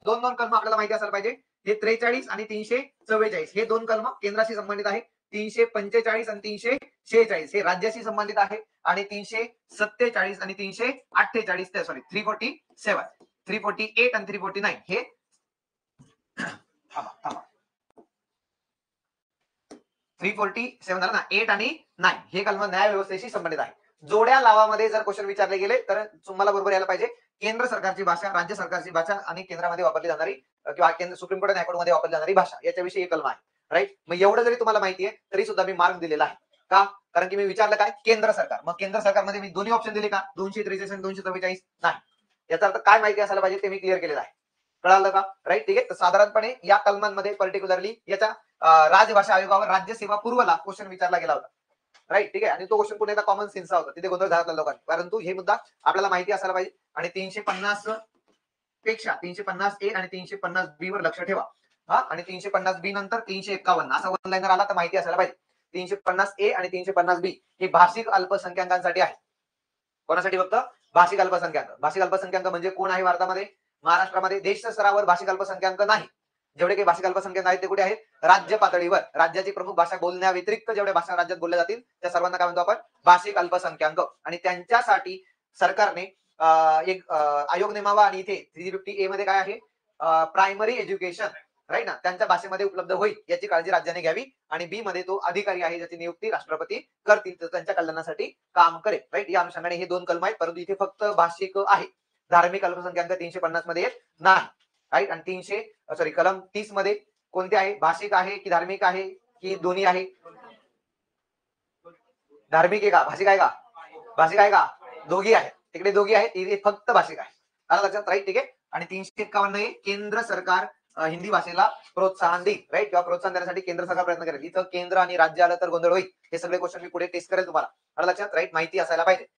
दोन दोन कलम आपल्याला माहिती असायला पाहिजे. हे 43 आणि 344 हे दोन कलम केंद्राशी संबंधित आहे. 345 आणि 346 हे राज्याशी संबंधित आहे आणि 347 आणि 348 सॉरी 347 348 आणि 349 हे थांबा 347 झालं ना 8 आणि 9 हे कलम न्याय व्यवस्थेशी संबंधित आहे. जोड्या लावामध्ये जर क्वेश्चन विचारले गेले तर तुम्हाला बरोबर यायला पाहिजे केंद्र सरकारची भाषा, राज्य सरकारची भाषा आणि केंद्रामध्ये वापरली जाणारी किंवा केंद्र सुप्रीम कोर्ट आणि हायकोर्टमध्ये वापरली जाणारी भाषा याच्याविषयी कलम आहे. राईट. मग एवढं जरी तुम्हाला माहिती आहे तरी सुद्धा मी मार्क दिलेला आहे. का? कारण की मी विचारलं काय केंद्र सरकार. मग केंद्र सरकारमध्ये मी दोन्ही ऑप्शन दिले का 243 आणि 244 नाही. याचा अर्थ काय माहिती असायला पाहिजे ते मी क्लिअर केलेलं आहे. कळालं का? राईट. ठीक आहे. तर साधारणपणे या कलमांमध्ये पर्टिक्युलरली याच्या राजभाषा आयोगावर राज्यसेवा पूर्वला क्वेश्चन विचारला गेला होता. राईट. ठीक आहे. आणि तो क्वेश्चन पुन्हा एकदा कॉमन सेन्सचा होता. तिथे गोंधळ झाला लोकांनी. परंतु हे मुद्दा आपल्याला माहिती असायला पाहिजे आणि 350 पेक्षा 350 ए आणि 350 बी वर लक्ष ठेवा. हा आणि 350 बी नंतर 351 असा वन लाईनर आला तर माहिती असायला पाहिजे. 350 ए आणि 350 बी हे भाषिक अल्पसंख्याकांसाठी आहे. कोणासाठी? फक्त भाषिक अल्पसंख्याक. भाषिक अल्पसंख्याक म्हणजे कोण आहे भारतामध्ये? महाराष्ट्रामध्ये देश स्तरावर भाषिक अल्पसंख्याक नाही. जेवढे काही भाषिक अल्पसंख्याक आहेत ते कुठे आहेत? राज्य पातळीवर. राज्याची प्रमुख भाषा बोलण्या व्यतिरिक्त जेवढ्या भाषा राज्यात बोलल्या जातील त्या सर्वांना काय म्हणतो आपण? भाषिक अल्पसंख्याक. आणि त्यांच्यासाठी सरकारने एक आयोग नेमावा आणि इथे 350 ए मध्ये काय आहे? प्रायमरी एज्युकेशन राईट ना त्यांच्या भाषेमध्ये उपलब्ध होईल याची काळजी राज्याने घ्यावी. आणि बी मध्ये तो अधिकारी आहे ज्याची नियुक्ती राष्ट्रपती करतील तर त्यांच्या कल्याणासाठी काम करेल. राईट. या अनुषंगाने हे दोन कलम आहेत परंतु इथे फक्त भाषिक आहे. धार्मिक अल्पसंख्याक 350 मध्ये येत नाही. राईट. आणि कलम 30 मध्ये कोणते आहे? भाषिक आहे की धार्मिक आहे की दोन्ही आहे? धार्मिक आहे का? भाषिक आहे का? भाषिक आहे का? दोघी आहे. तिकडे दोघी आहेत. इथे फक्त भाषिक आहे. आलं लक्षात? राईट. ठीक आहे. आणि 351 हे केंद्र सरकार हिंदी भाषेला प्रोत्साहन देईल. राईट. किंवा प्रोत्साहन देण्यासाठी केंद्र सरकार प्रयत्न करेल. इथं केंद्र आणि राज्य आलं तर गोंधळ होईल. हे सगळे क्वेश्चन मी पुढे टेस्ट करेल तुम्हाला. आलं लक्षात? राईट. माहिती असायला पाहिजे.